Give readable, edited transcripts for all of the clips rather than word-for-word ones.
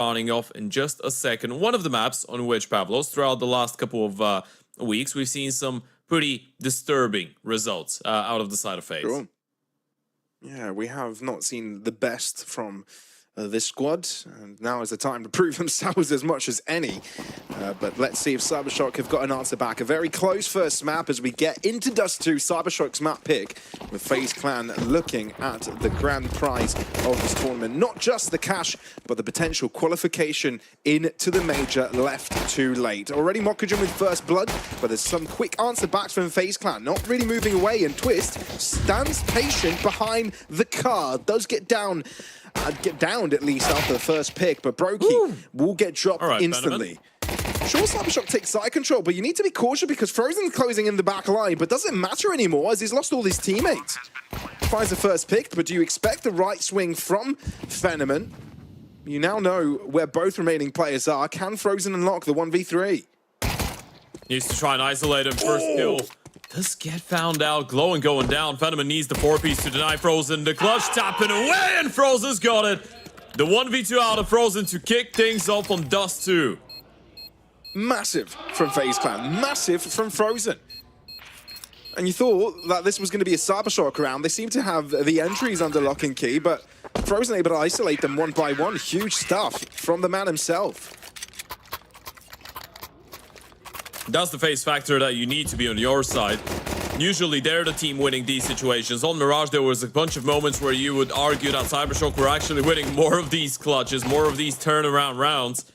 spawning off in just a second. One of the maps on which, Pavlos, throughout the last couple of weeks, we've seen some pretty disturbing results out of the side of FaZe. Sure. Yeah, we have not seen the best from this squad, and now is the time to prove themselves as much as any. But let's see if CYBERSHOKE have got an answer back. A very close first map as we get into Dust2, CYBERSHOKE's map pick, with FaZe Clan looking at the grand prize of this tournament. Not just the cash, but the potential qualification into the major left too late. Already Mokogen with first blood, but there's some quick answer backs from FaZe Clan, not really moving away, and Twist stands patient behind the car, does get downed at least after the first pick, but Brokey will get dropped instantly. Sure, CYBERSHOKE takes side control, but you need to be cautious because Frozen's closing in the back line, but doesn't matter anymore as he's lost all his teammates. Finds the first pick, but do you expect the right swing from Fenomen? You now know where both remaining players are. Can Frozen unlock the 1v3? Needs to try and isolate him. First kill does get found out. Glowing going down. Fenomen needs the 4-piece to deny Frozen. The clutch tapping away, and Frozen's got it. The 1v2 out of Frozen to kick things off on Dust2. Massive from FaZe Clan. Massive from Frozen. And you thought that this was going to be a CYBERSHOKE round. They seem to have the entries under lock and key, but Frozen able to isolate them one by one. Huge stuff from the man himself. That's the FaZe factor that you need to be on your side. Usually they're the team winning these situations. On Mirage, there was a bunch of moments where you would argue that CYBERSHOKE were actually winning more of these clutches, more of these turnaround rounds.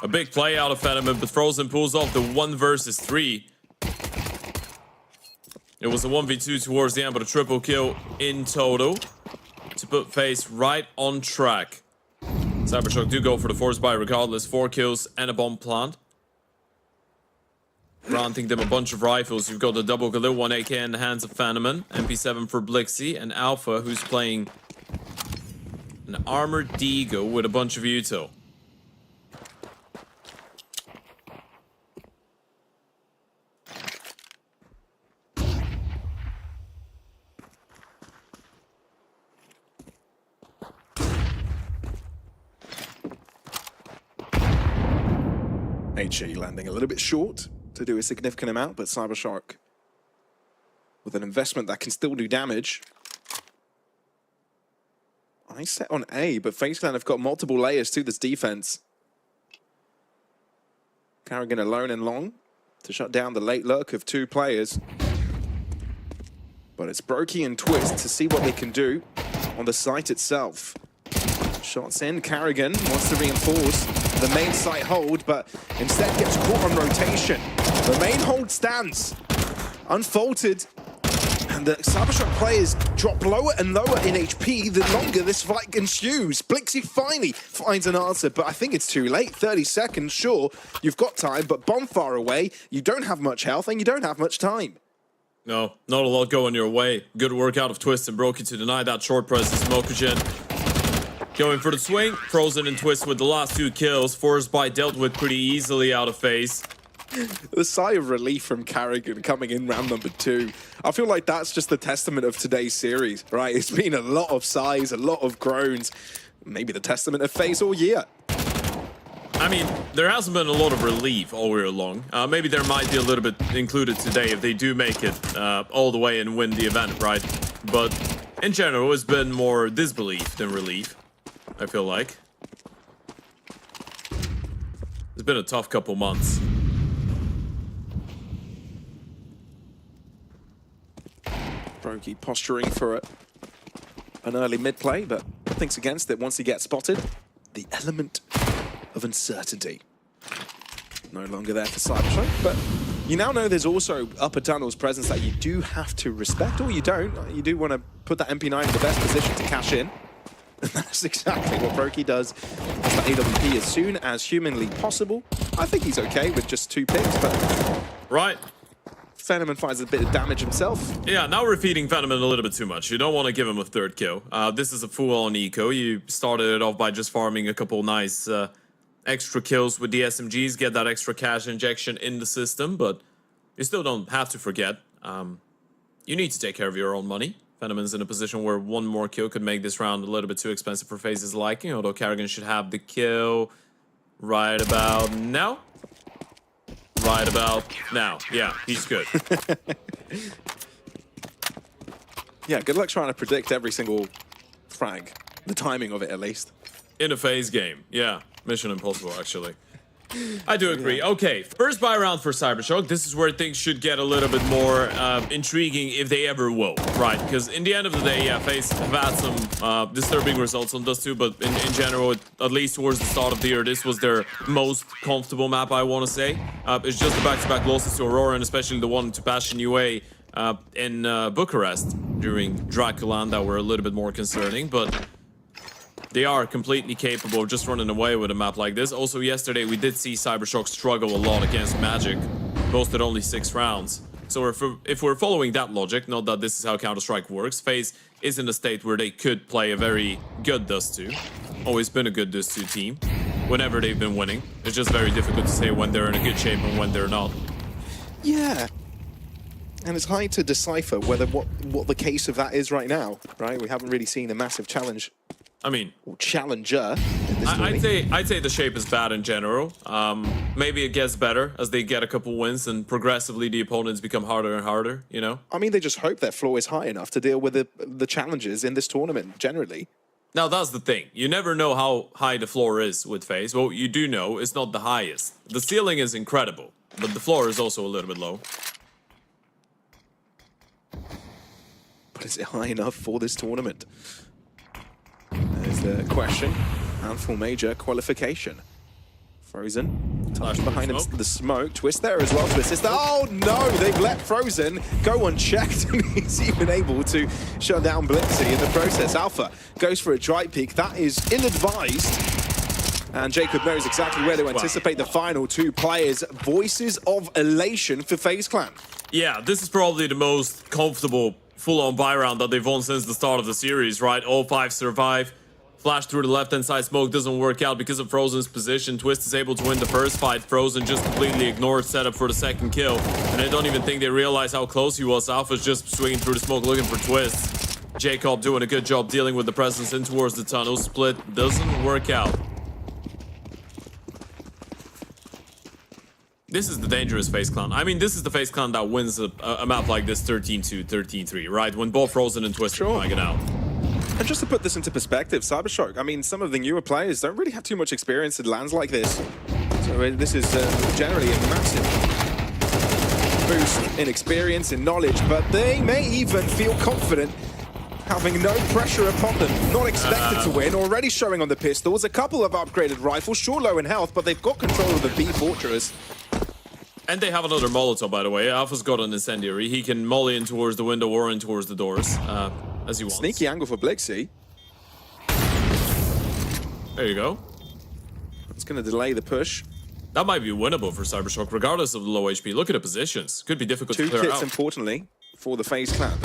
A big play out of Fenomen, but Frozen pulls off the 1 versus 3. It was a 1v2 towards the end, but a triple kill in total to put FaZe right on track. CYBERSHOKE do go for the force buy regardless. 4 kills and a bomb plant. Granting them a bunch of rifles. You've got the double Galil 1 AK in the hands of Fenomen. MP7 for Blixie and Alpha, who's playing an armored Deagle with a bunch of util. HE landing a little bit short to do a significant amount, but CYBERSHOKE with an investment that can still do damage. I set on A, but FaZe Clan have got multiple layers to this defense. Carrigan alone and long to shut down the late lurk of 2 players. But it's Brokey and Twist to see what they can do on the site itself. Shots in, Carrigan wants to reinforce the main site hold, but instead gets caught on rotation. The main hold stands unfaulted, and the CYBERSHOKE players drop lower and lower in HP the longer this fight ensues. Blixie finally finds an answer, but I think it's too late. 30 seconds, sure, you've got time, but bomb far away, you don't have much health, and you don't have much time. No, not a lot going your way. Good work out of Twist and Brokey to deny that short press. Is Mokogen going for the swing. Frozen and Twist with the last 2 kills. Force buy dealt with pretty easily out of FaZe. The sigh of relief from Carrigan coming in round number 2. I feel like that's just the testament of today's series, right? It's been a lot of sighs, a lot of groans. Maybe the testament of FaZe all year. I mean, there hasn't been a lot of relief all year long. Maybe there might be a little bit included today if they do make it all the way and win the event, right? But in general, it's been more disbelief than relief, I feel like. It's been a tough couple months. Brokey posturing for an early mid-play, but nothing's against it once he gets spotted. The element of uncertainty. No longer there for CYBERSHOKE, but you now know there's also Upper Tunnel's presence that you do have to respect, or you don't. You do want to put that MP9 in the best position to cash in. And that's exactly what Brokey does as the AWP as soon as humanly possible. I think he's okay with just 2 picks, but... Right. Fenomen finds a bit of damage himself. Yeah, now we're feeding Fenomen a little bit too much. You don't want to give him a 3rd kill. This is a full-on eco. You started it off by just farming a couple nice extra kills with the SMGs, get that extra cash injection in the system, but you still don't have to forget. You need to take care of your own money. Fenomen's in a position where one more kill could make this round a little bit too expensive for FaZe's liking, although Carrigan should have the kill right about now. Right about now. Yeah, he's good. Yeah, good luck trying to predict every single frag. The timing of it, at least. In a FaZe game. Yeah, mission impossible, actually. I do agree. Yeah. Okay, first buy round for CYBERSHOKE. This is where things should get a little bit more intriguing, if they ever will, right? Because in the end of the day, yeah, FaZe have had some disturbing results on Dust2, but in general, at least towards the start of the year, this was their most comfortable map, I want to say. It's just the back-to-back losses to Aurora, and especially the one to Bastion UA in Bucharest during Draculan that were a little bit more concerning, but they are completely capable of just running away with a map like this. Also, yesterday, we did see CYBERSHOKE struggle a lot against Magic, boasted only 6 rounds. So if we're following that logic, not that this is how Counter-Strike works, FaZe is in a state where they could play a very good Dust2. Always been a good Dust2 team, whenever they've been winning. It's just very difficult to say when they're in a good shape and when they're not. Yeah. And it's hard to decipher whether what the case of that is right now, right? We haven't really seen a massive challenge. I mean, challenger in this I'd say the shape is bad in general. Maybe it gets better as they get a couple wins and progressively the opponents become harder and harder, you know? I mean, they just hope their floor is high enough to deal with the challenges in this tournament, generally. Now, that's the thing. You never know how high the floor is with FaZe. What you do know is not the highest. The ceiling is incredible, but the floor is also a little bit low. But is it high enough for this tournament? There's the question. Handful major qualification. Frozen. Touch behind him, the smoke. Twist there as well to assist. Oh no! They've let Frozen go unchecked, and he's even able to shut down Blixie in the process. Alpha goes for a dry peek. That is ill-advised. And Jacob knows exactly where to anticipate the final 2 players. Voices of elation for FaZe Clan. Yeah, this is probably the most comfortable full-on buy round that they've won since the start of the series, right? All 5 survive. Flash through the left-hand side, smoke doesn't work out because of Frozen's position. Twist is able to win the first fight. Frozen just completely ignored setup for the second kill. And I don't even think they realize how close he was. Alpha's just swinging through the smoke looking for Twist. Jacob doing a good job dealing with the presence in towards the tunnel. Split doesn't work out. This is the dangerous FaZe Clan. I mean, this is the FaZe Clan that wins a map like this 13-2, 13-3, right? When both Frozen and Twist are flying it out. And just to put this into perspective, CYBERSHOKE, I mean, some of the newer players don't really have too much experience in lands like this. So this is generally a massive boost in experience, in knowledge, but they may even feel confident having no pressure upon them, not expected to win, already showing on the pistols, a couple of upgraded rifles, sure low in health, but they've got control of the B Fortress. And they have another Molotov, by the way. Alpha's got an incendiary. He can molly in towards the window or in towards the doors, as he wants. Sneaky angle for Blixie. There you go. It's going to delay the push. That might be winnable for CYBERSHOKE, regardless of the low HP. Look at the positions. Could be difficult to clear out. 2 kits, importantly, for the FaZe Clan.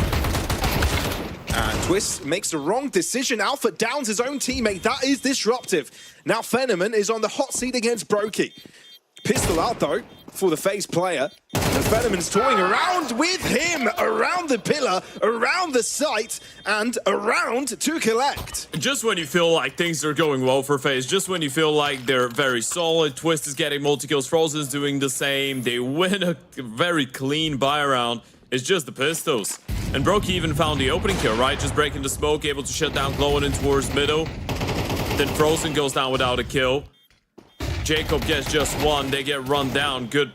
And Twist makes the wrong decision. Alpha downs his own teammate. That is disruptive. Now Fenomen is on the hot seat against Brokey. Pistol out, though, for the FaZe player. And Fenomen's toying around with him, around the pillar, around the site, and around to collect. Just when you feel like things are going well for FaZe, just when you feel like they're very solid, Twist is getting multi-kills, Frozen's doing the same, they win a very clean buy round. It's just the pistols. And Brokey even found the opening kill, right? Just breaking the smoke, able to shut down Glowing in towards middle. Then Frozen goes down without a kill. Jacob gets just one. They get run down. Good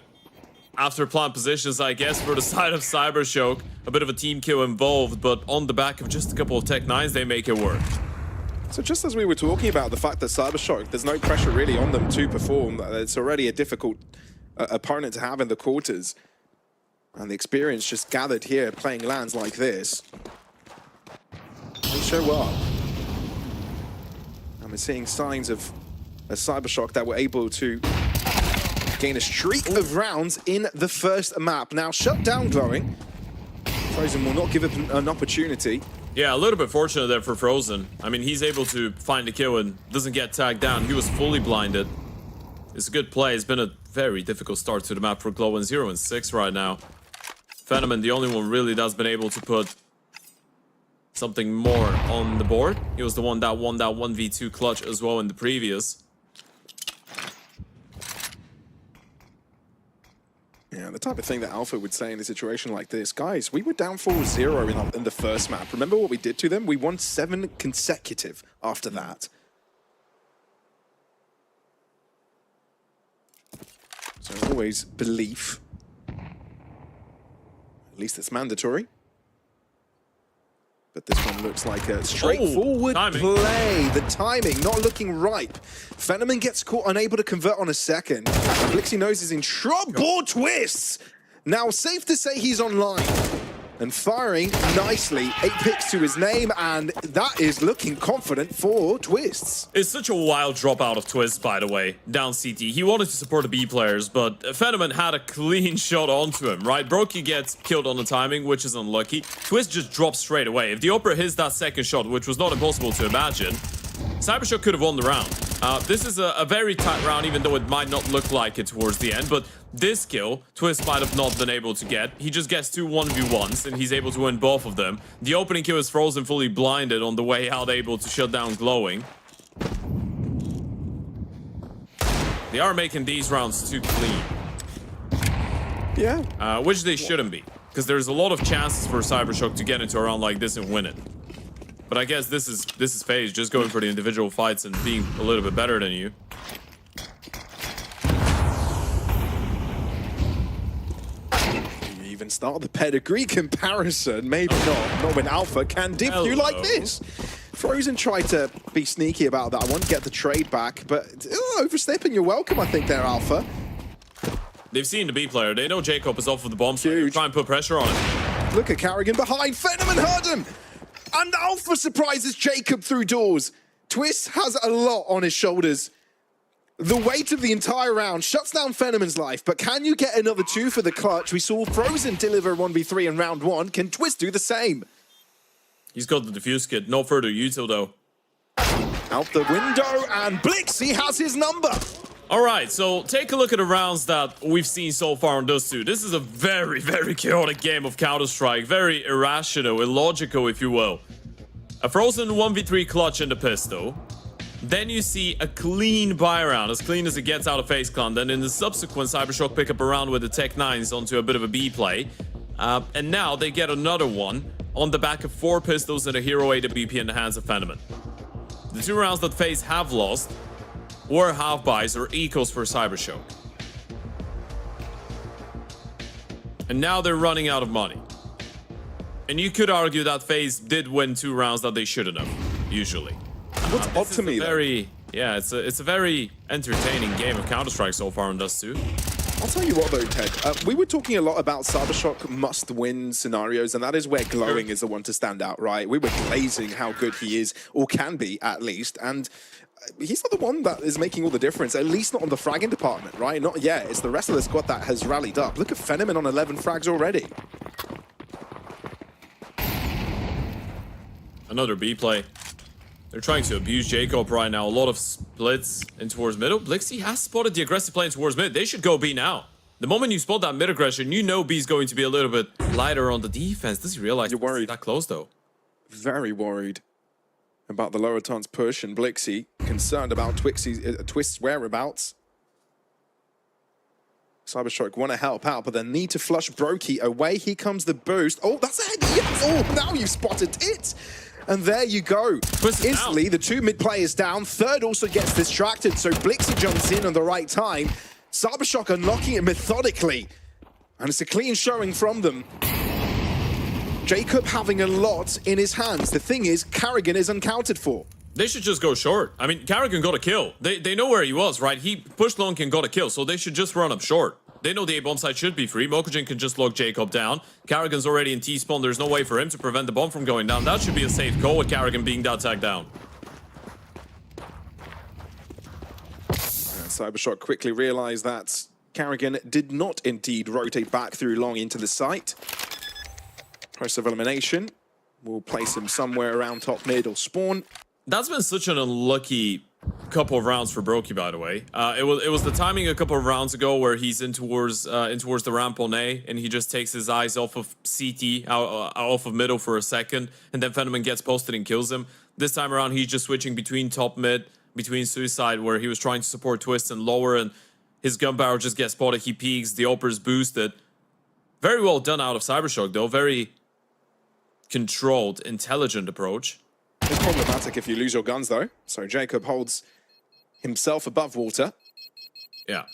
after plant positions, I guess, for the side of CYBERSHOKE. A bit of a team kill involved, but on the back of just a couple of Tech 9s, they make it work. So just as we were talking about the fact that CYBERSHOKE, there's no pressure really on them to perform. It's already a difficult opponent to have in the quarters. And the experience just gathered here playing lands like this. They show up. And we're seeing signs of a CYBERSHOKE that were able to gain a streak of rounds in the first map. Now shut down Glowing. Frozen will not give up an opportunity. Yeah, a little bit fortunate there for Frozen. I mean, he's able to find a kill and doesn't get tagged down. He was fully blinded. It's a good play. It's been a very difficult start to the map for Glowing. 0 and 6 right now. Fenomen, the only one really that's been able to put something more on the board. He was the one that won that 1v2 clutch as well in the previous. Yeah, the type of thing that Alpha would say in a situation like this. Guys, we were down 4-0 in the first map. Remember what we did to them? We won 7 consecutive after that. So always belief. At least it's mandatory. But this one looks like a straightforward play. The timing not looking ripe. Fenomen gets caught unable to convert on a second. Blixie knows he's in trouble. Twists! Now safe to say he's online. And firing nicely. 8 picks to his name, and that is looking confident for Twists. It's such a wild drop out of Twist, by the way, down CT. He wanted to support the B players, but Fenomen had a clean shot onto him, right? Brokey gets killed on the timing, which is unlucky. Twist just drops straight away. If the Opera hits that second shot, which was not impossible to imagine, CYBERSHOKE could have won the round. This is a very tight round, even though it might not look like it towards the end, but this kill, Twist might have not been able to get. He just gets 2 1v1s, and he's able to win both of them. The opening kill is Frozen fully blinded on the way out, able to shut down Glowing. They are making these rounds too clean. Yeah. Which they shouldn't be, because there's a lot of chances for CYBERSHOKE to get into a round like this and win it. But I guess this is FaZe, just going for the individual fights and being a little bit better than you. You even start the pedigree comparison. Maybe not when Alpha can diff you like this. Frozen tried to be sneaky about that one, get the trade back, but overstepping your welcome, I think, there, Alpha. They've seen the B player. They know Jacob is off with the bomb, so they try and put pressure on him. Look at Carrigan behind. Fenomen heard him. And Alpha surprises Jacob through doors. Twist has a lot on his shoulders. The weight of the entire round shuts down Fenomen's life, but can you get another 2 for the clutch? We saw Frozen deliver 1v3 in round 1. Can Twist do the same? He's got the defuse kit. No further util, though. Out the window, and Blixie has his number. All right, so take a look at the rounds that we've seen so far on Dust2. This is a very, very chaotic game of Counter-Strike. Very irrational, illogical, if you will. A Frozen 1v3 clutch in the pistol. Then you see a clean buy round, as clean as it gets out of FaZe Clan. Then in the subsequent, CYBERSHOKE pick up a round with the Tech 9s onto a bit of a B play. And now they get another one on the back of 4 pistols and a Hero AWP in the hands of Fenomen. The 2 rounds that FaZe have lost were half buys or equals for CYBERSHOKE. And now they're running out of money. And you could argue that FaZe did win 2 rounds that they shouldn't have, usually. What's up to me, yeah, it's a very entertaining game of Counter-Strike so far on Dust2. I'll tell you what though, Ted. We were talking a lot about CYBERSHOKE must-win scenarios, and that is where Glowing is the one to stand out, right? We were glazing how good he is, or can be at least, and he's not the one that is making all the difference, at least not on the fragging department, right? Not yet. It's the rest of the squad that has rallied up. Look at Fenomen on 11 frags already. Another B play. They're trying to abuse Jacob right now. A lot of splits in towards middle. Blixie has spotted the aggressive play towards mid. They should go B now. The moment you spot that mid aggression, you know B's going to be a little bit lighter on the defense. Does he realize you're worried? That close, though? Very worried about the lower tons push, and Blixie concerned about Twist's whereabouts. CYBERSHOKE want to help out, but they need to flush Brokey away. Here comes the boost. Oh, that's a head. Yes. Oh, now you spotted it. And there you go. Instantly, the 2 mid players down. Third also gets distracted, so Blixie jumps in at the right time. CYBERSHOKE unlocking it methodically. And it's a clean showing from them. Jacob having a lot in his hands. The thing is, Carrigan is uncounted for. They should just go short. I mean, Carrigan got a kill. They know where he was, right? He pushed long and got a kill, so they should just run up short. They know the A-bomb side should be free. Mokujin can just lock Jacob down. Carrigan's already in T-spawn. There's no way for him to prevent the bomb from going down. That should be a safe call with Carrigan being that tagged down. CYBERSHOKE quickly realized that Carrigan did not indeed rotate back through long into the site. Process of elimination will place him somewhere around top mid or spawn. That's been such an unlucky couple of rounds for Brokey, by the way. It was the timing a couple of rounds ago where he's in towards the ramp on A, and he just takes his eyes off of CT, off of middle for a second, and then Phenomenon gets posted and kills him. This time around, he's just switching between top mid, between Suicide, where he was trying to support Twist and lower, and his gun barrel just gets spotted. He peeks, the Opper's boosted. Very well done out of CYBERSHOKE, though. Very controlled, intelligent approach. It's problematic if you lose your guns, though. So Jacob holds himself above water. Yeah.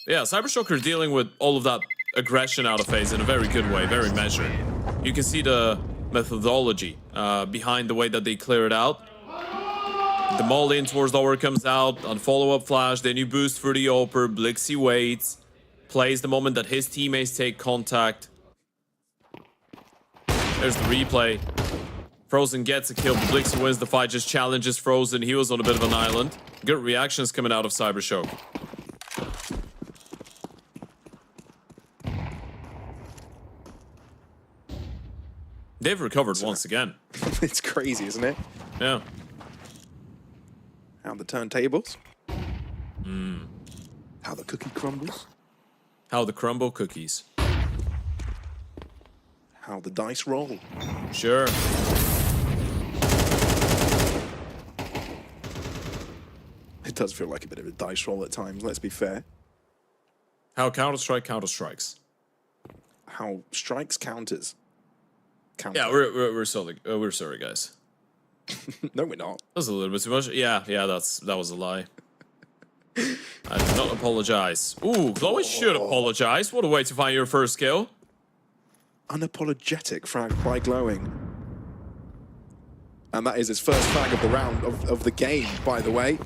Yeah, CYBERSHOKE are dealing with all of that aggression out of FaZe in a very good way, very measured. You can see the methodology behind the way that they clear it out. The maul in towards lower comes out on follow-up flash, then you boost for the Opper, Blixie waits, plays the moment that his teammates take contact. There's the replay. Frozen gets a kill, but Blixie wins the fight, just challenges Frozen. He was on a bit of an island. Good reactions coming out of CYBERSHOKE. They've recovered once again. It's crazy, isn't it? Yeah. How the turntables. How the cookie crumbles. How the crumble cookies. How the dice roll. Sure. It does feel like a bit of a dice roll at times, let's be fair. How Counter-Strike counter-strikes. How strikes counters. Yeah, we're sorry, guys. No, we're not. That was a little bit too much. Yeah, that was a lie. I do not apologize. Ooh, Chloe should apologize. What a way to find your first kill. Unapologetic frag by Glowing. And that is his first frag of the round, of the game, by the way.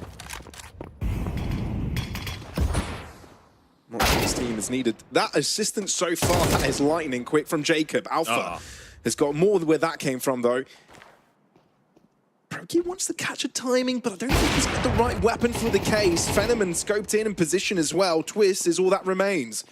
What his team is needed. That assistance so far, that is lightning quick from Jacob. Alpha has got more where that came from, though. Brokey wants to catch a timing, but I don't think he's got the right weapon for the case. Phenomenon scoped in position as well. Twist is all that remains.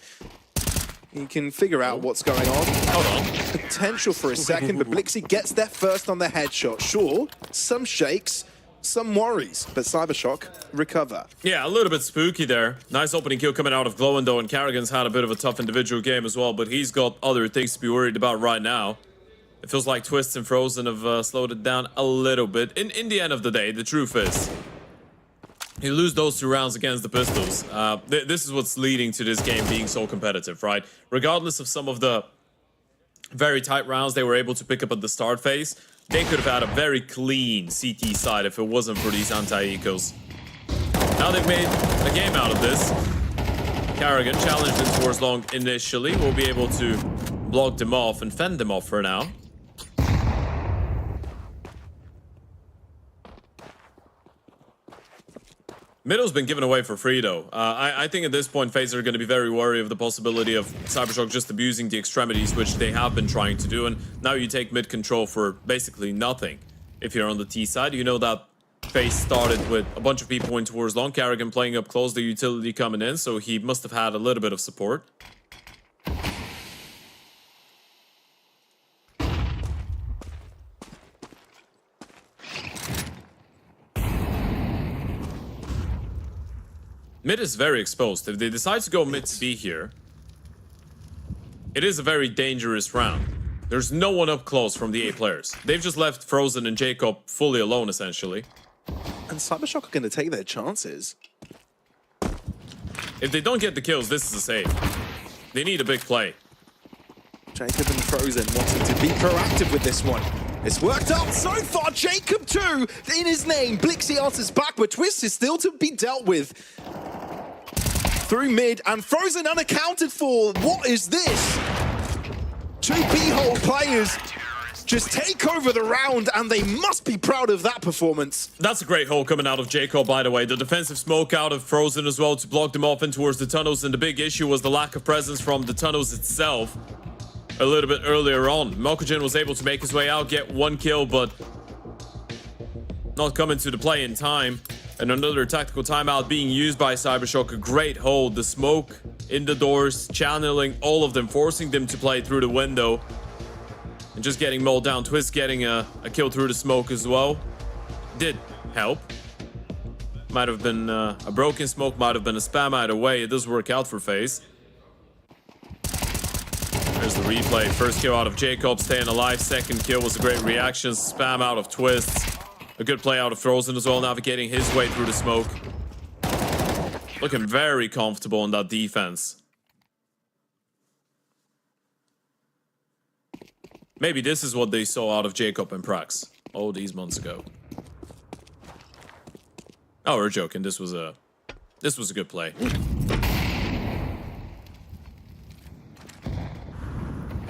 He can figure out what's going on. Hold on. Potential for a second, but Blixie gets there first on the headshot. Sure, some shakes, some worries, but CYBERSHOKE recover. Yeah, a little bit spooky there. Nice opening kill coming out of Glowing, though, and Carrigan's had a bit of a tough individual game as well, but he's got other things to be worried about right now. It feels like Twist and Frozen have slowed it down a little bit. In the end of the day, the truth is, you lose those 2 rounds against the Pistols. This is what's leading to this game being so competitive, right? Regardless of some of the very tight rounds they were able to pick up at the start phase, they could have had a very clean CT side if it wasn't for these anti-ecos. Now they've made a game out of this. Carrigan challenged in towards long initially. We'll be able to block them off and fend them off for now. Middle's been given away for free, though. I think at this point, FaZe are going to be very wary of the possibility of CYBERSHOKE just abusing the extremities, which they have been trying to do. And now you take mid control for basically nothing. If you're on the T side, you know that FaZe started with a bunch of people in towards long. Carrigan playing up close, the utility coming in, so he must have had a little bit of support. Mid is very exposed. If they decide to go mid to B here, it is a very dangerous round. There's no one up close from the A players. They've just left Frozen and Jacob fully alone, essentially. And CYBERSHOKE are going to take their chances. If they don't get the kills, this is a save. They need a big play. Jacob and Frozen wanting to be proactive with this one. It's worked out so far. Jacob too, in his name. Blixie answers back, but Twist is still to be dealt with. Through mid, and Frozen unaccounted for. What is this? 2 B-hole players just take over the round, and they must be proud of that performance. That's a great hole coming out of Jacob, by the way. The defensive smoke out of Frozen as well to block them off in towards the tunnels, and the big issue was the lack of presence from the tunnels itself. A little bit earlier on, Mokujin was able to make his way out, get 1 kill, but not coming to the play in time. And another tactical timeout being used by CYBERSHOKE. A great hold. The smoke in the doors, channeling all of them, forcing them to play through the window. And just getting mauled down. Twist getting a kill through the smoke as well. Did help. might have been a broken smoke, might have been a spam. Either way, it does work out for FaZe. There's the replay. First kill out of Jacob, staying alive. Second kill was a great reaction. Spam out of Twists. A good play out of Frozen as well, navigating his way through the smoke. Looking very comfortable in that defense. Maybe this is what they saw out of Jacob and Prax all these months ago. Oh, we're joking. This was a good play.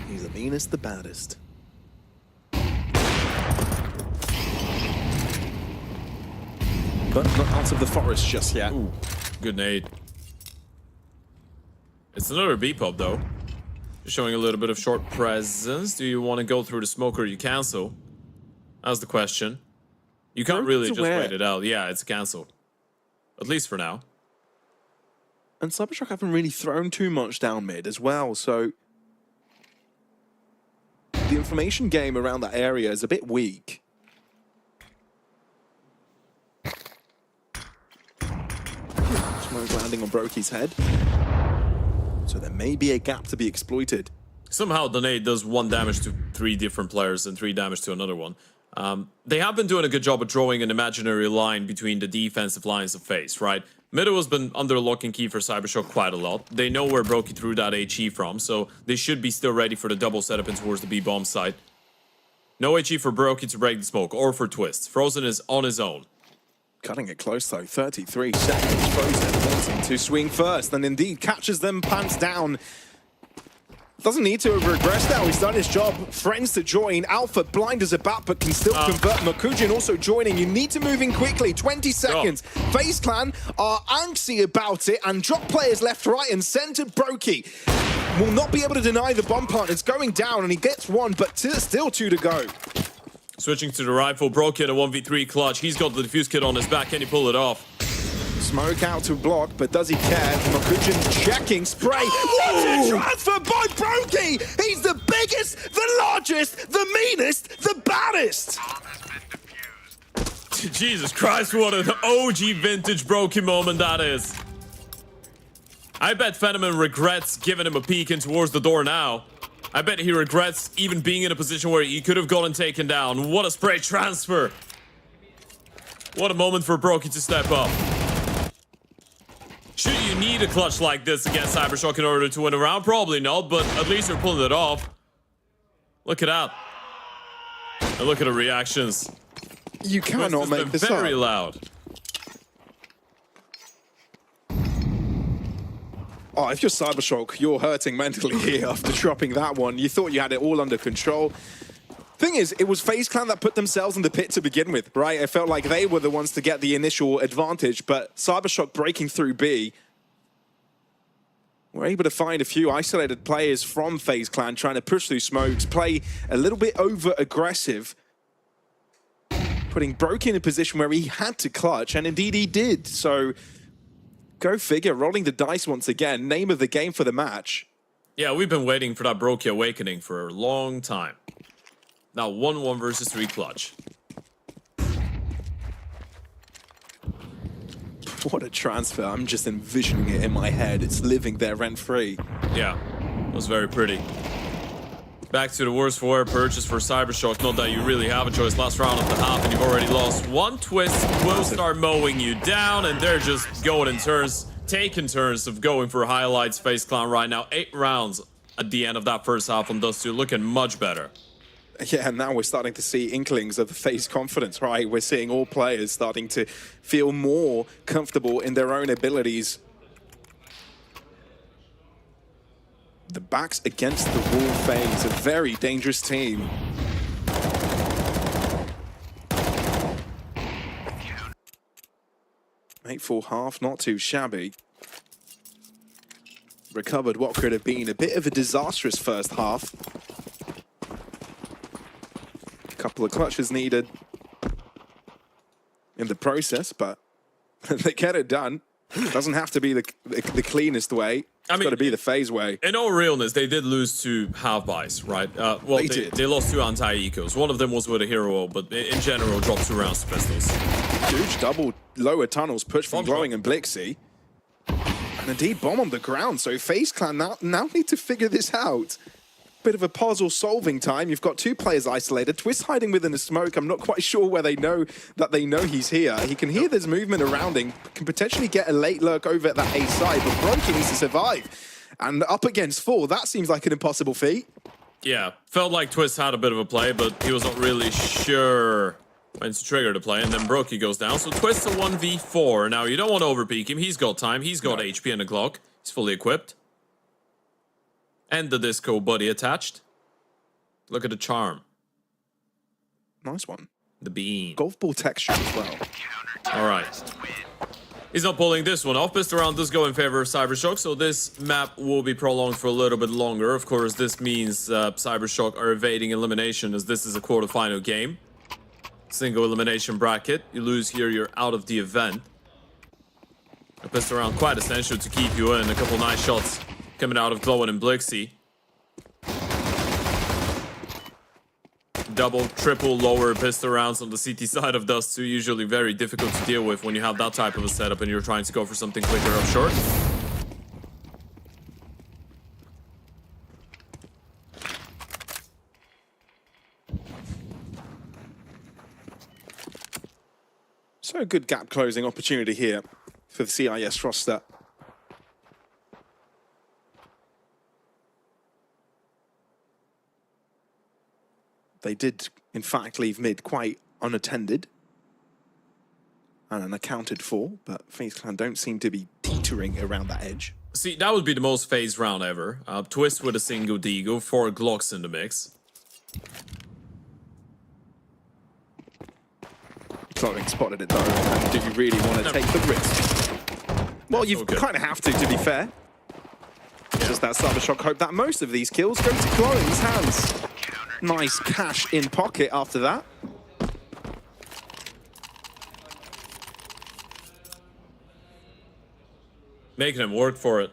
He's the meanest, the baddest. But not out of the forest just yet. Ooh, good nade. It's another B-pop though. Showing a little bit of short presence. Do you want to go through the smoke or you cancel? That's the question. You can't really just wait it out. Yeah, it's a cancel. At least for now. And CYBERSHOKE haven't really thrown too much down mid as well, so the information game around that area is a bit weak. Smoke landing on Brokey's head. So there may be a gap to be exploited. Somehow the nade does 1 damage to 3 different players and 3 damage to another one. They have been doing a good job of drawing an imaginary line between the defensive lines of FaZe, right? Middle has been under lock and key for CYBERSHOKE quite a lot. They know where Brokey threw that HE from, so they should be still ready for the double setup in towards the B-bomb site. No HE for Brokey to break the smoke, or for Twist. Frozen is on his own. Cutting it close though, 33 seconds. Frozen wanting to swing first, and indeed catches them, pants down. Doesn't need to over-aggress now, he's done his job. Friends to join, Alpha blind as a bat, but can still convert. Makujin also joining, you need to move in quickly, 20 seconds. FaZe Clan are antsy about it, and drop players left, right, and center. Brokey will not be able to deny the bomb plant. It's going down, and he gets 1, but still 2 to go. Switching to the rifle, Brokey at a 1v3 clutch. He's got the defuse kit on his back, can he pull it off? Smoke out to block, but does he care? Makujin checking, spray. What a transfer by Brokey! He's the biggest, the largest, the meanest, the baddest! Jesus Christ, what an OG vintage Brokey moment that is. I bet Phenomen regrets giving him a peek in towards the door now. I bet he regrets even being in a position where he could have gotten taken down. What a spray transfer. What a moment for Brokey to step up. Should you need a clutch like this against CYBERSHOKE in order to win a round? Probably not, but at least you're pulling it off. Look at that. And look at the reactions. You cannot make this up. Very loud. Oh, if you're CYBERSHOKE, you're hurting mentally here after dropping that one. You thought you had it all under control. Thing is, it was FaZe Clan that put themselves in the pit to begin with, right? It felt like they were the ones to get the initial advantage, but CYBERSHOKE breaking through B were able to find a few isolated players from FaZe Clan trying to push through smokes, play a little bit over-aggressive, putting Brokey in a position where he had to clutch, and indeed he did. So, go figure, rolling the dice once again, name of the game for the match. Yeah, we've been waiting for that Brokey awakening for a long time. Now 1-1 versus 3 clutch. What a transfer. I'm just envisioning it in my head. It's living there rent-free. Yeah, it was very pretty. Back to the worst for wear purchase for CYBERSHOKE. Not that you really have a choice. Last round of the half and you've already lost. 1 twist will start mowing you down, and they're just going in turns, taking turns of going for highlights. FaZe Clan right now. 8 rounds at the end of that first half on Dust2, looking much better. Yeah, and now we're starting to see inklings of the FaZe confidence, right? We're seeing all players starting to feel more comfortable in their own abilities. The backs against the wall FaZe, a very dangerous team. Mate, full half, not too shabby. Recovered what could have been a bit of a disastrous first half. Couple of clutches needed in the process, but they get it done. Doesn't have to be the cleanest way. It's got to be the FaZe way. In all realness, they did lose 2 half buys, right? Well, they lost 2 anti-ecos. One of them was with a hero, but in general, dropped 2 rounds to pistols. Huge double lower tunnels push from Glowing and Blixie. And indeed, bomb on the ground. So FaZe Clan now need to figure this out. Bit of a puzzle solving time. You've got 2 players isolated. Twist hiding within the smoke. I'm not quite sure where they know he's here. He can hear there's movement around him. Can potentially get a late lurk over at that A side, but Brokey needs to survive. And up against 4, that seems like an impossible feat. Yeah, felt like Twist had a bit of a play, but he was not really sure when to trigger the play, and then Brokey goes down. So Twist a 1v4. Now, you don't want to overpeak him. He's got time. He's got HP and a Glock. He's fully equipped. And the disco buddy attached. Look at the charm. Nice one. The bean. Golf ball texture as well. All right. He's not pulling this one off. Pistol round does go in favor of CYBERSHOKE, so this map will be prolonged for a little bit longer. Of course, this means CYBERSHOKE are evading elimination, as this is a quarterfinal game. Single elimination bracket. You lose here, you're out of the event. A pistol round quite essential to keep you in. A couple nice shots coming out of Glowin and Blixie. Double, triple, lower pistol rounds on the CT side of Dust2, usually very difficult to deal with when you have that type of a setup and you're trying to go for something quicker up short. So a good gap closing opportunity here for the CIS roster. They did, in fact, leave mid quite unattended and unaccounted for, but FaZe Clan don't seem to be teetering around that edge. See, that would be the most FaZe round ever. Twist with a single deagle, 4 Glocks in the mix. Glowing spotted it though, and do you really want to take the risk? Well, you kind of have to be fair. Just that CYBERSHOKE hope that most of these kills go to Glowing's hands. Nice cash in pocket after that. Making him work for it.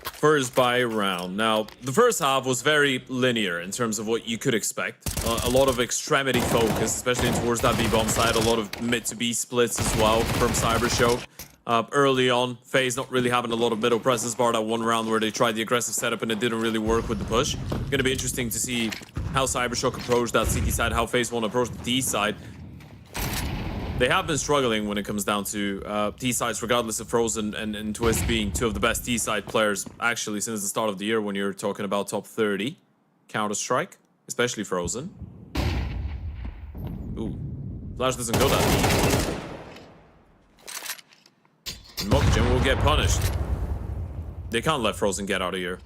First buy round. Now, the first half was very linear in terms of what you could expect. A lot of extremity focus, especially towards that B-bomb side. A lot of mid to B splits as well from CYBERSHOKE. Early on, FaZe not really having a lot of middle presence, bar that one round where they tried the aggressive setup and it didn't really work with the push. Gonna be interesting to see how CYBERSHOKE approach that CT side, how FaZe want to approach the D side. They have been struggling when it comes down to T sides, regardless of Frozen and Twist being 2 of the best T side players actually since the start of the year when you're talking about top 30 Counter-Strike, especially Frozen. Ooh, Flash doesn't go that deep. And Mokajin will get punished. They can't let Frozen get out of here.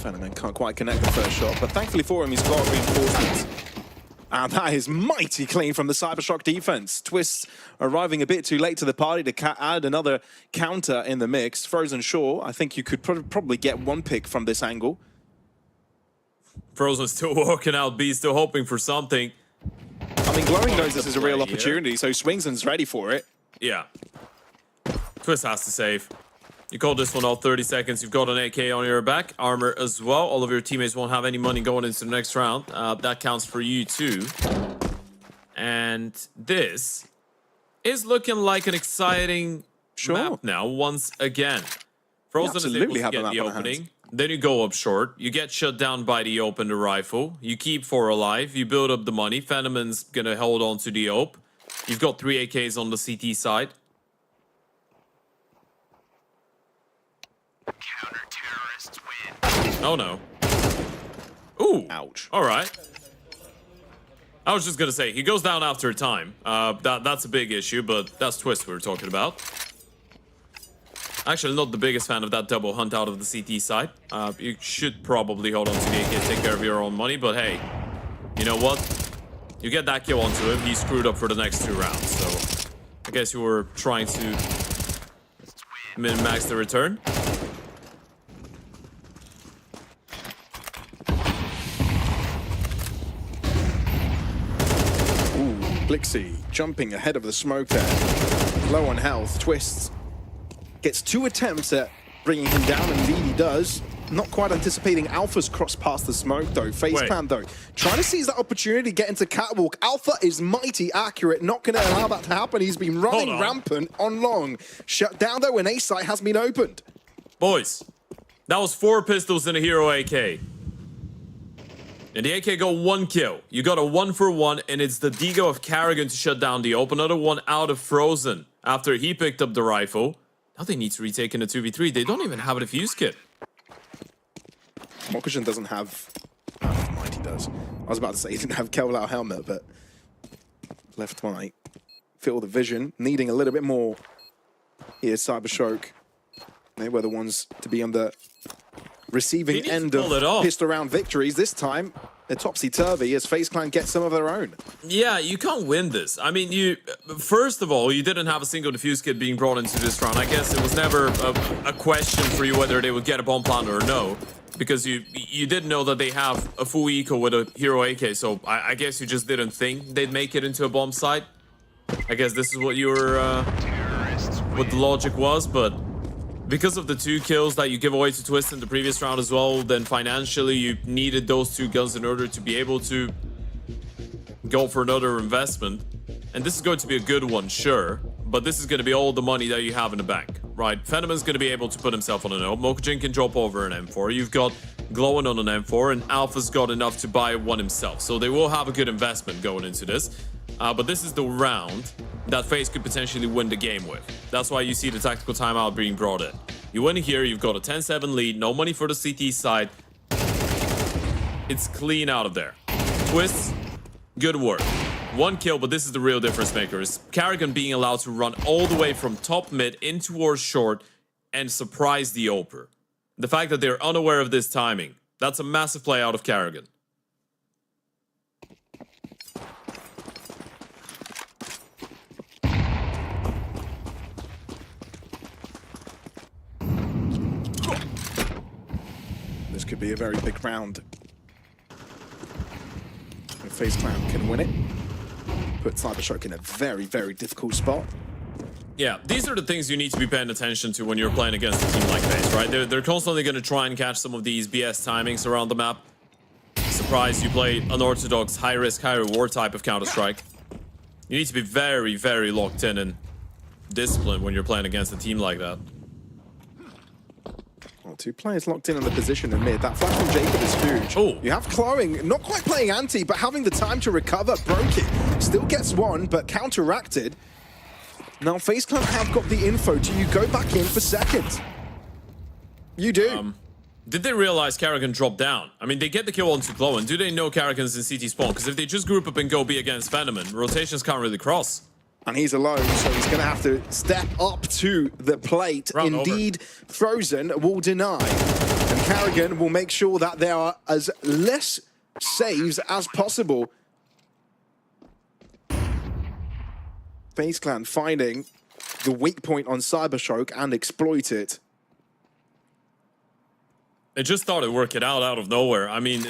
Fenomen can't quite connect the first shot, but thankfully for him, he's got reinforcements. And that is mighty clean from the CYBERSHOKE defense. Twist arriving a bit too late to the party to add another counter in the mix. Frozen Shore, I think you could probably get 1 pick from this angle. Frozen still walking out B, still hoping for something. I mean, Glowing knows this is a real opportunity, so Swingson's ready for it. Yeah. Twist has to save. You call this one out 30 seconds. You've got an AK on your back, armor as well. All of your teammates won't have any money going into the next round. That counts for you too. And this is looking like an exciting map now once again. Frozen is able to get the opening. Then you go up short. You get shut down by the open, the rifle. You keep 4 alive. You build up the money. Phenomen's gonna hold on to the op. You've got 3 AKs on the CT side. Counter-terrorists win. Oh no. Ooh. Ouch. All right. I was just gonna say, he goes down after a time. That's a big issue, but that's Twist we were talking about. Actually, not the biggest fan of that double hunt out of the CT side. You should probably hold on to the AK, take care of your own money, but hey, you know what? You get that kill onto him, he's screwed up for the next 2 rounds, so I guess you were trying to min-max the return. Blixie jumping ahead of the smoke there. Low on health. Twists gets 2 attempts at bringing him down, and indeed he does. Not quite anticipating Alpha's cross past the smoke, though. FaZe Clan, though, trying to seize that opportunity to get into Catwalk. Alpha is mighty accurate, not going to allow that to happen. He's been running rampant on long. Shut down, though, when A site has been opened. Boys, that was 4 pistols and a hero AK. And the AK got 1 kill. You got a 1-for-1, and it's the Digo of Karrigan to shut down the open. Another one out of Frozen after he picked up the rifle. Now they need to retake in a 2v3. They don't even have a defuse kit. Mokujin doesn't have... Mighty does. I was about to say he didn't have Kevlar helmet, but... Left right. Feel the vision. Needing a little bit more. Here's CYBERSHOKE. They were the ones to be on the receiving end of pissed around victories. This time, they're topsy-turvy as FaZe Clan gets some of their own. Yeah, you can't win this. I mean, first of all, you didn't have a single defuse kit being brought into this round. I guess it was never a question for you whether they would get a bomb plant or no, because you didn't know that they have a full eco with a hero AK, so I guess you just didn't think they'd make it into a bomb site. I guess this is what you were, what the logic was, but because of the 2 kills that you give away to Twist in the previous round as well, then financially you needed those 2 guns in order to be able to go for another investment. And this is going to be a good one, sure, but this is going to be all the money that you have in the bank, right? Fenomen's going to be able to put himself on an O. Mokujin can drop over an M4. You've got Glowing on an M4, and Alpha's got enough to buy one himself. So they will have a good investment going into this. But this is the round that FaZe could potentially win the game with. That's why you see the tactical timeout being brought in. You win here, you've got a 10-7 lead, no money for the CT side. It's clean out of there. Twists, good work. 1 kill, but this is the real difference maker. Is Karrigan being allowed to run all the way from top mid in towards short and surprise the Oper. The fact that they're unaware of this timing, that's a massive play out of Karrigan. This could be a very big round. If FaZe Clan can win it, put CYBERSHOKE in a very, very difficult spot. Yeah, these are the things you need to be paying attention to when you're playing against a team like FaZe, right? They're constantly going to try and catch some of these BS timings around the map. Surprise, you play unorthodox, high-risk, high-reward type of Counter-Strike. You need to be very, very locked in and disciplined when you're playing against a team like that. Well, 2 players locked in on the position in mid. That flash from Jacob is huge. Oh. You have Clowing, not quite playing anti, but having the time to recover. Broke it. Still gets 1, but counteracted. Now, FaZe Clan have got the info. Do you go back in for second? You do. Did they realize Karrigan dropped down? I mean, they get the kill onto Glowin. Do they know Karrigan's in CT spawn? Because if they just group up and go B against Venom, rotations can't really cross. And he's alone, so he's going to have to step up to the plate. Round Indeed, over. Frozen will deny. And Karrigan will make sure that there are as less saves as possible. FaZe Clan finding the weak point on CYBERSHOKE and exploit it. It just started working out of nowhere. I mean,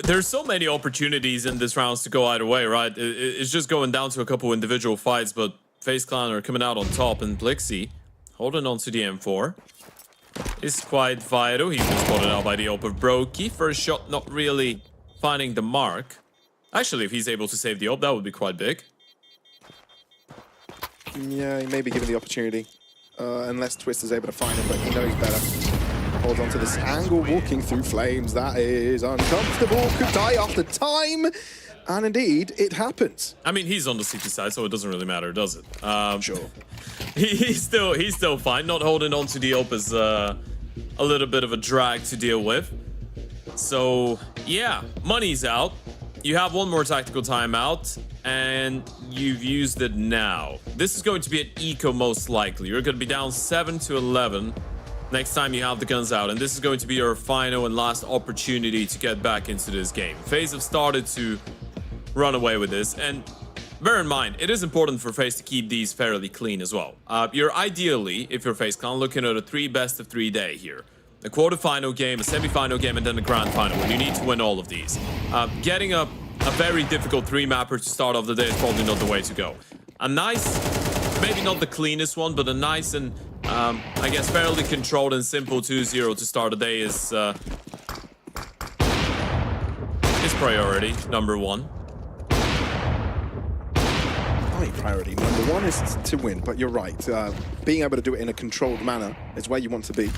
there's so many opportunities in this round to go either way, right? It's just going down to a couple individual fights, but FaZe Clan are coming out on top, and Blixie holding on to the M4 is quite vital. He's been spotted out by the Oper. Brokey. First shot not really finding the mark. Actually, if he's able to save the Op, that would be quite big. Yeah, he may be given the opportunity. Unless Twist is able to find him, but he knows better. Holds on to this angle, walking through flames. That is uncomfortable. Could die after time. And indeed, it happens. I mean, he's on the CT side, so it doesn't really matter, does it? Sure. He's still fine. Not holding on to the Op is a little bit of a drag to deal with. So, yeah, money's out. You have 1 more tactical timeout, and you've used it now. This is going to be an eco most likely. You're going to be down 7-11 next time you have the guns out, and this is going to be your final and last opportunity to get back into this game. FaZe have started to run away with this, and bear in mind, it is important for FaZe to keep these fairly clean as well. You're ideally, if you're FaZe Clan, looking at a 3 best of 3 day here. A quarterfinal game, a semi-final game, and then a grand final, when you need to win all of these. Getting a a very difficult 3-mapper to start off the day is probably not the way to go. A nice, maybe not the cleanest one, but a nice and I guess fairly controlled and simple 2-0 to start the day is priority number one. High priority number one is to win, but you're right. Being able to do it in a controlled manner is where you want to be.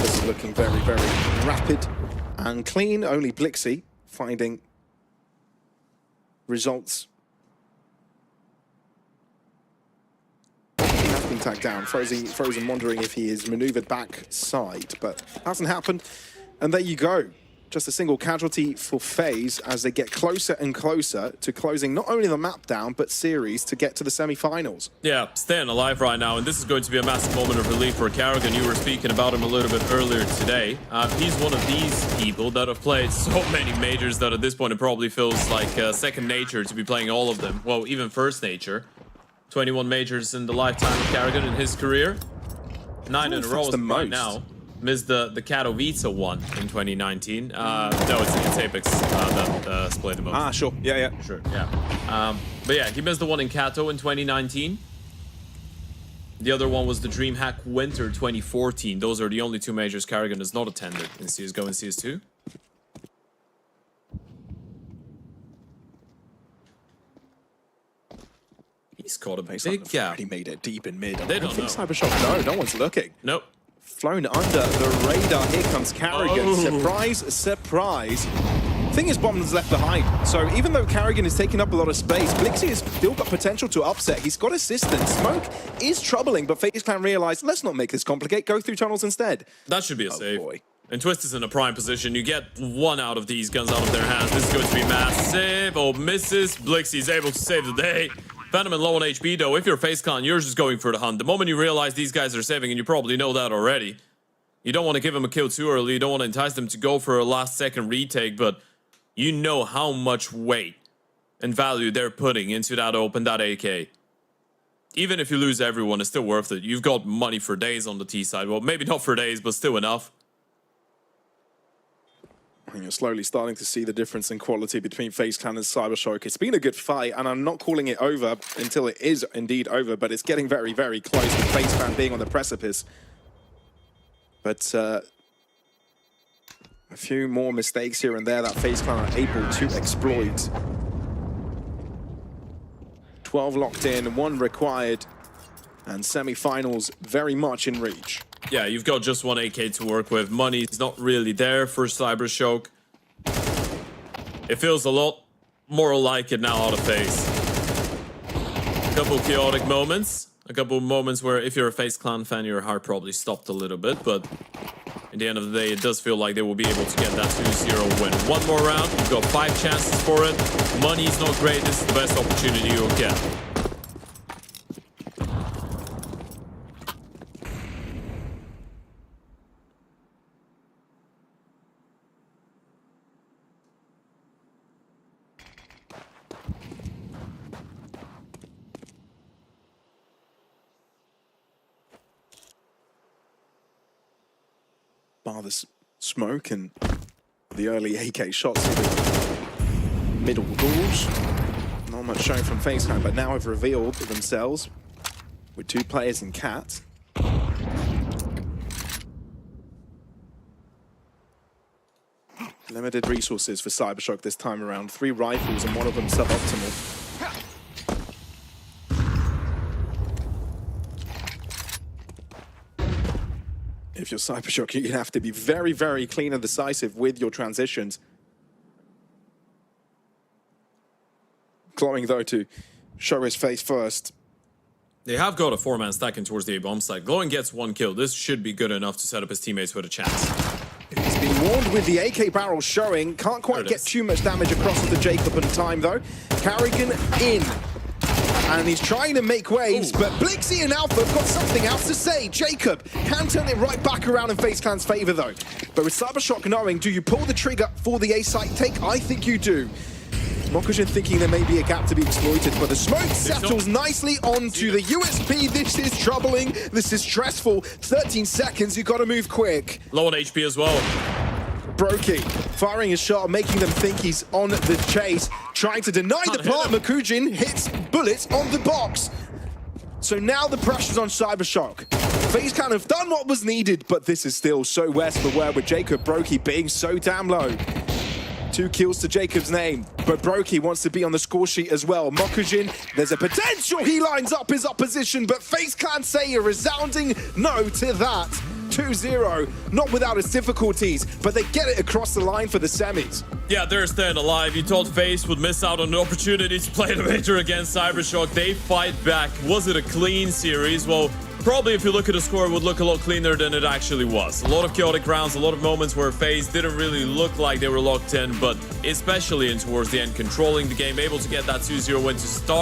This is looking very, very rapid and clean. Only Blixie finding results. He has been tagged down. Frozen wondering if he is maneuvered back side, but hasn't happened. And there you go. Just a single casualty for FaZe as they get closer and closer to closing not only the map down, but series to get to the semi-finals. Yeah, staying alive right now, and this is going to be a massive moment of relief for Karrigan. You were speaking about him a little bit earlier today. He's one of these people that have played so many majors that at this point it probably feels like second nature to be playing all of them. Well, even first nature. 21 majors in the lifetime of Karrigan in his career. 9 in a row right now. Missed the Katowice one in 2019. No, it's Apex that split the most. Ah, sure. Yeah. Sure, yeah. But yeah, he missed the one in Kato in 2019. The other one was the DreamHack Winter 2014. Those are the only 2 majors Karrigan has not attended in CSGO and CS2. He's caught a big gap. Already made it deep in mid. They don't know. CyberSHOKE, no one's looking. Nope. Flown under the radar. Here comes Karrigan. Oh. Surprise, surprise. Thing is, Bottom's left behind. So even though Karrigan is taking up a lot of space, Blixie has still got potential to upset. He's got assistance. Smoke is troubling, but FaZe Clan realized, let's not make this complicate. Go through tunnels instead. That should be a save. Boy. And Twist is in a prime position. You get one out of these guns out of their hands. This is going to be massive. Oh, misses. Blixie is able to save the day. Venom and low on HP though. If you're FaZe Clan, you're just going for the hunt. The moment you realize these guys are saving, and you probably know that already, you don't want to give them a kill too early. You don't want to entice them to go for a last second retake, but you know how much weight and value they're putting into that open, that AK. Even if you lose everyone, it's still worth it. You've got money for days on the T side. Well, maybe not for days, but still enough. And you're slowly starting to see the difference in quality between FaZe Clan and CyberSHOKE. It's been a good fight, and I'm not calling it over until it is indeed over, but it's getting very, very close with FaZe Clan being on the precipice. But a few more mistakes here and there that FaZe Clan are able to exploit. 12 locked in, 1 required, and semi-finals very much in reach. Yeah, you've got just 1 AK to work with. Money's not really there for CyberSHOKE. It feels a lot more like it now out of FaZe. A couple chaotic moments. A couple moments where if you're a FaZe Clan fan, your heart probably stopped a little bit. But at the end of the day, it does feel like they will be able to get that 2-0 win. One more round. You've got 5 chances for it. Money's not great. This is the best opportunity you'll get. Bar the smoke and the early AK shots to the middle doors. Not much showing from FaZe Clan, but now have revealed themselves with 2 players in Cat. Limited resources for CyberSHOKE this time around. 3 rifles and one of them suboptimal. If you're CyberSHOKE, you have to be very, very clean and decisive with your transitions. Glowing, though, to show his face first. They have got a 4-man stacking towards the A-bomb site. Glowing gets 1 kill. This should be good enough to set up his teammates with a chance. He's been warned with the AK barrel showing. Can't quite get too much damage across the Jacob in time, though. Karrigan in. And he's trying to make waves, but Blixie and Alpha have got something else to say. Jacob can turn it right back around in FaZe Clan's favor, though. But with CyberSHOKE knowing, do you pull the trigger for the A-site take? I think you do. Mokujin thinking there may be a gap to be exploited, but the smoke settles nicely onto the USP. This is troubling. This is stressful. 13 seconds, you got to move quick. Low on HP as well. Brokey firing a shot, making them think he's on the chase, trying to deny the plant. Mokujin hits bullets on the box. So now the pressure's on CYBERSHOKE. FaZe kind of done what was needed, but this is still so west for where with Jacob Brokey being so damn low. 2 kills to Jacob's name, but Brokey wants to be on the score sheet as well. Mokujin, there's a potential he lines up his opposition, but FaZe can't say a resounding no to that. 2-0, not without its difficulties, but they get it across the line for the semis. Yeah, they're staying alive. You thought FaZe would miss out on the opportunity to play the major against CYBERSHOKE. They fight back. Was it a clean series? Well, probably if you look at the score, it would look a lot cleaner than it actually was. A lot of chaotic rounds, a lot of moments where FaZe didn't really look like they were locked in, but especially in towards the end, controlling the game, able to get that 2-0 win to start.